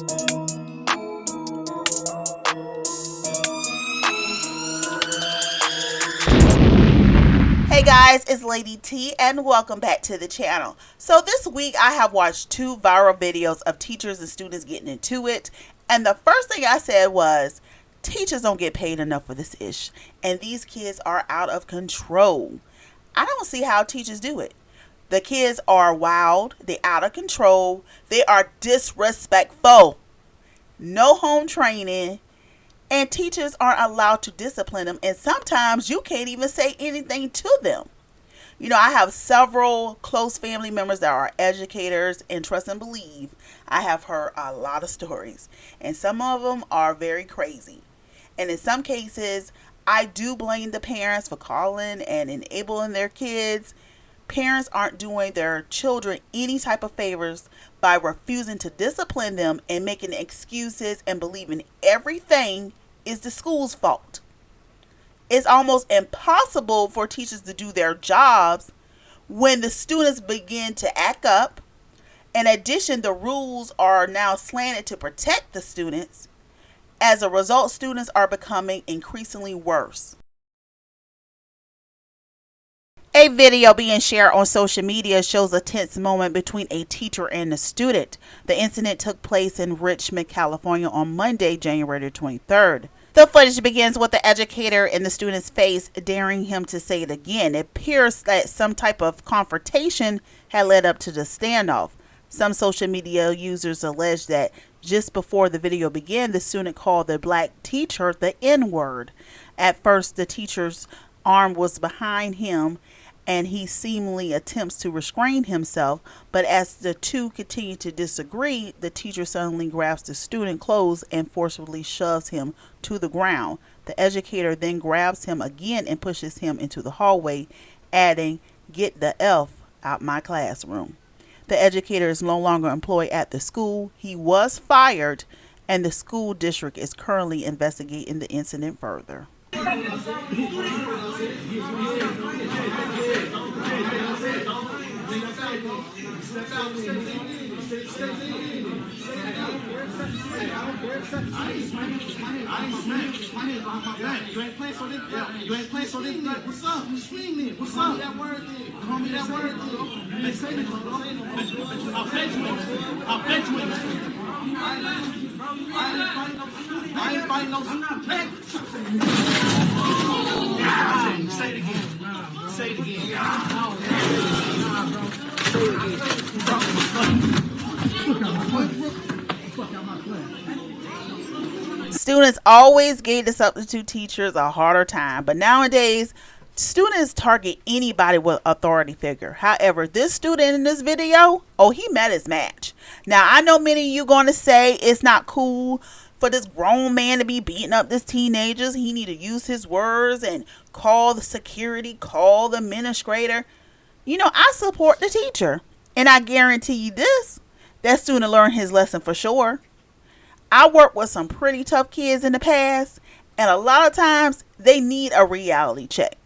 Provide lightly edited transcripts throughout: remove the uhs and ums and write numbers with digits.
Hey guys, it's Lady T and welcome back to the channel. So this week I have watched 2 viral videos of teachers and students getting into it, and the first thing I said was, teachers don't get paid enough for this ish, and these kids are out of control. I don't see how teachers do it. The kids are wild, they're out of control, they are disrespectful, no home training, and teachers aren't allowed to discipline them, and sometimes you can't even say anything to them. You know, I have several close family members that are educators, and trust and believe, I have heard a lot of stories, and some of them are very crazy. And in some cases, I do blame the parents for calling and enabling their kids. Parents aren't doing their children any type of favors by refusing to discipline them and making excuses and believing everything is the school's fault. It's almost impossible for teachers to do their jobs when the students begin to act up. In addition, the rules are now slanted to protect the students. As a result, students are becoming increasingly worse. A video being shared on social media shows a tense moment between a teacher and a student. The incident took place in Richmond, California on Monday, January 23rd. The footage begins with the educator in the student's face, daring him to say it again. It appears that some type of confrontation had led up to the standoff. Some social media users allege that just before the video began, the student called the black teacher the N-word. At first, the teacher's arm was behind him and he seemingly attempts to restrain himself, but as the two continue to disagree, the teacher suddenly grabs the student's clothes and forcefully shoves him to the ground. The educator then grabs him again and pushes him into the hallway, adding, "Get the F out my classroom." The educator is no longer employed at the school. He was fired, and the school district is currently investigating the incident further. You ain't playing so this. You ain't playing so this. What's up? You swing me. What's up? That word then. Call me that word then. Let's say this. I'll bet you it. I'll bet you it. I ain't fighting no. I'm not playing. Say it again. Say it again. Students always gave the substitute teachers a harder time, but nowadays students target anybody with authority figure. However, this student in this video, he met his match. Now, I know many of you going to say it's not cool for this grown man to be beating up this teenagers. He need to use his words and call the security, call the administrator. You know, I support the teacher, and I guarantee you this, that student learned his lesson for sure. I worked with some pretty tough kids in the past, and a lot of times they need a reality check.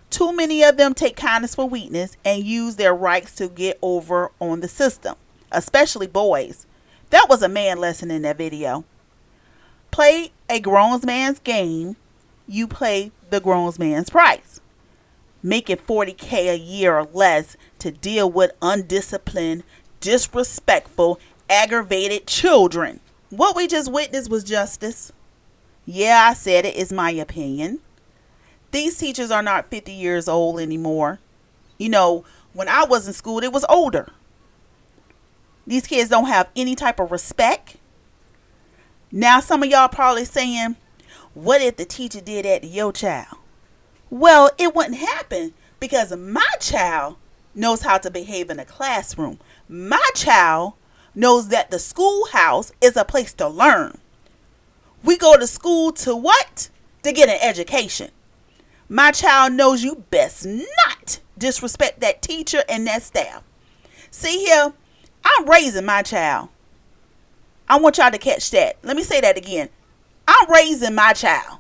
Too many of them take kindness for weakness and use their rights to get over on the system, especially boys. That was a man lesson in that video. Play a grown man's game, you pay the grown man's price. Make it $40K a year or less to deal with undisciplined, disrespectful, aggravated children. What we just witnessed was justice. Yeah, I said it is my opinion. These teachers are not 50 years old anymore. You know, when I was in school, it was older. These kids don't have any type of respect. Now, some of y'all probably saying, what if the teacher did that to your child? Well, it wouldn't happen because my child knows how to behave in a classroom. My child knows that the schoolhouse is a place to learn. We go to school to what? To get an education. My child knows you best not disrespect that teacher and that staff. See here, I'm raising my child. I want y'all to catch that. Let me say that again. I'm raising my child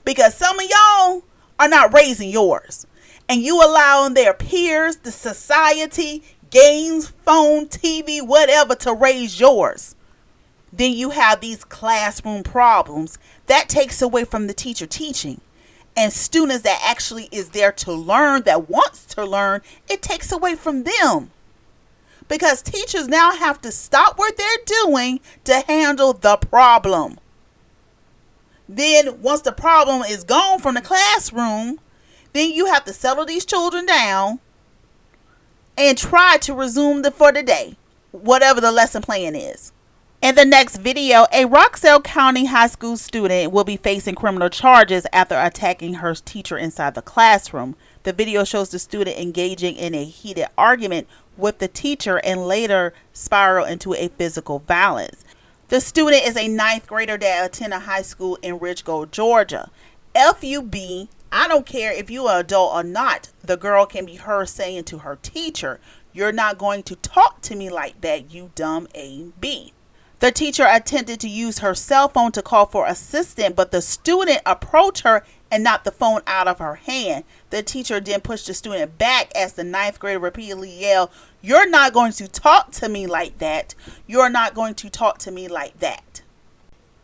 because some of y'all are not raising yours, and you allowing their peers, the society, games, phone, TV, whatever to raise yours. then you have these classroom problems. That takes away from the teacher teaching. And students that actually is there to learn, that wants to learn, it takes away from them. Because teachers now have to stop what they're doing to handle the problem. Then once the problem is gone from the classroom, then you have to settle these children down and try to resume for the day, whatever the lesson plan is. In the next video, a Rockdale County high school student will be facing criminal charges after attacking her teacher inside the classroom. The video shows the student engaging in a heated argument with the teacher and later spiral into a physical violence. The student is a 9th grader that attended high school in Richmond, Georgia. FUB, I don't care if you're an adult or not, the girl can be heard saying to her teacher, "You're not going to talk to me like that, you dumb A.B." The teacher attempted to use her cell phone to call for assistance, but the student approached her and knocked the phone out of her hand. The teacher then pushed the student back as the 9th grader repeatedly yelled, "You're not going to talk to me like that. You're not going to talk to me like that."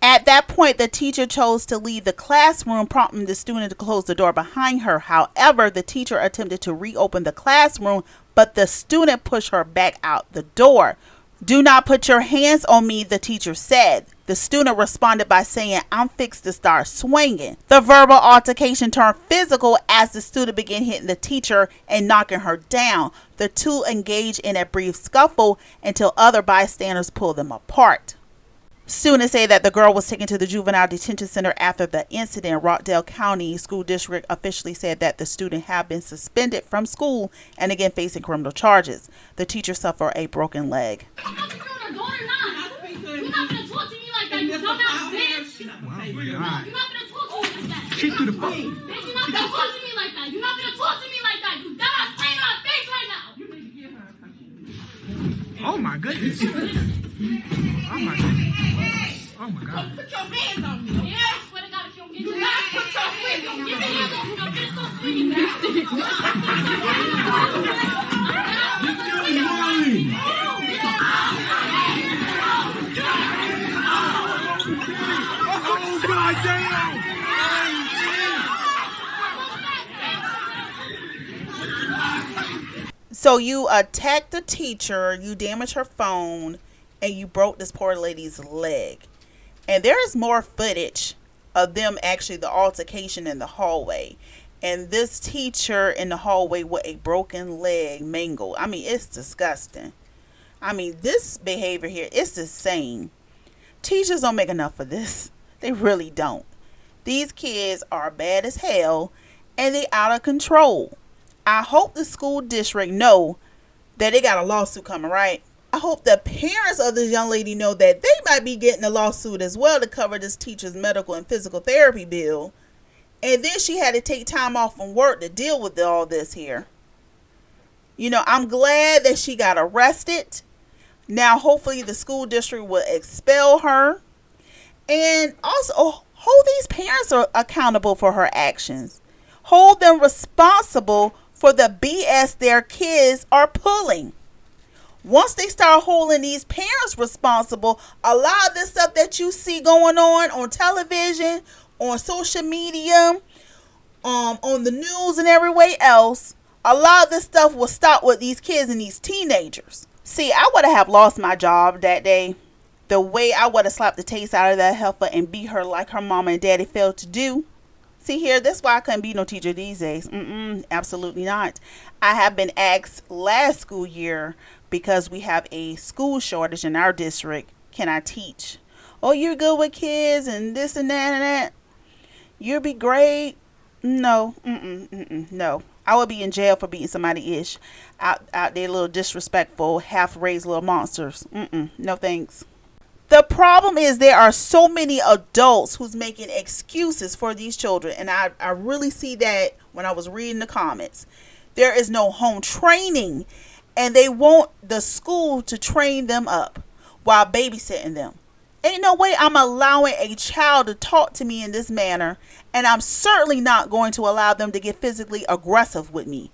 At that point, the teacher chose to leave the classroom, prompting the student to close the door behind her. However, the teacher attempted to reopen the classroom, but the student pushed her back out the door. "Do not put your hands on me," the teacher said. The student responded by saying, "I'm fixed to start swinging." The verbal altercation turned physical as the student began hitting the teacher and knocking her down. The two engaged in a brief scuffle until other bystanders pulled them apart. Students say that the girl was taken to the juvenile detention center after the incident. Rockdale County School District officially said that the student had been suspended from school and again facing criminal charges. The teacher suffered a broken leg. You're not gonna talk to me like that, you dumbass bitch. You're not gonna talk to me like that. She threw the phone. Bitch, you're not gonna talk to me like that. You're not gonna talk to me like that. You dumbass, play in my face right now. You need to give her a Oh my goodness. Oh my goodness. Oh my God. Put your hands on me. Yeah, I swear to God, if you don't get your hands, put your hands on me. Get your hands on me. I'm gonna start swinging Oh God damn. So you attacked the teacher, you damaged her phone, and you broke this poor lady's leg. And there is more footage of them actually, the altercation in the hallway. And this teacher in the hallway with a broken leg mangled. I mean, it's disgusting. I mean, this behavior here, it's insane. Teachers don't make enough of this. They really don't. These kids are bad as hell and they out of control. I hope the school district know that they got a lawsuit coming, right? I hope the parents of this young lady know that they might be getting a lawsuit as well to cover this teacher's medical and physical therapy bill. And then she had to take time off from work to deal with all this here. You know, I'm glad that she got arrested. Now, hopefully the school district will expel her. And also hold these parents accountable for her actions. Hold them responsible for the BS their kids are pulling. Once they start holding these parents responsible, a lot of this stuff that you see going on television, on social media, on the news and everywhere else, a lot of this stuff will stop with these kids and these teenagers. See, I would have lost my job that day. The way I would have slapped the taste out of that heifer and beat her like her mama and daddy failed to do. See here, that's why I couldn't be no teacher these days. Absolutely not. I have been asked last school year, because we have a school shortage in our district, can I teach? Oh, you're good with kids and this and that and that. You'll be great. No, no. I would be in jail for beating somebody ish out there, little disrespectful, half-raised little monsters. No thanks. The problem is there are so many adults who's making excuses for these children. And I really see that when I was reading the comments. There is no home training. And they want the school to train them up while babysitting them. Ain't no way I'm allowing a child to talk to me in this manner. And I'm certainly not going to allow them to get physically aggressive with me.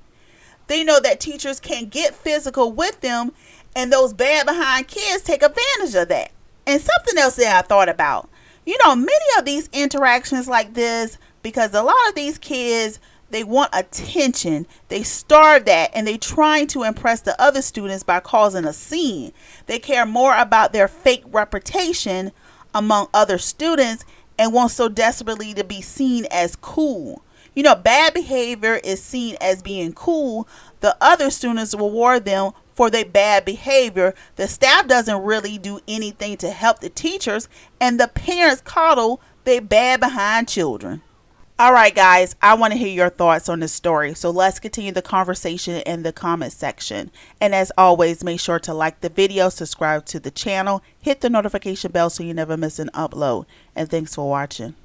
They know that teachers can get physical with them. And those bad behind kids take advantage of that. And something else that I thought about, many of these interactions like this, because a lot of these kids, they want attention, they starve that, and they trying to impress the other students by causing a scene. They care more about their fake reputation among other students and want so desperately to be seen as cool. Bad behavior is seen as being cool. The other students reward them for their bad behavior. The staff doesn't really do anything to help the teachers, and the parents coddle their bad behind children. All right, guys, I want to hear your thoughts on this story. So let's continue the conversation in the comment section. And as always, make sure to like the video, subscribe to the channel, hit the notification bell so you never miss an upload. And thanks for watching.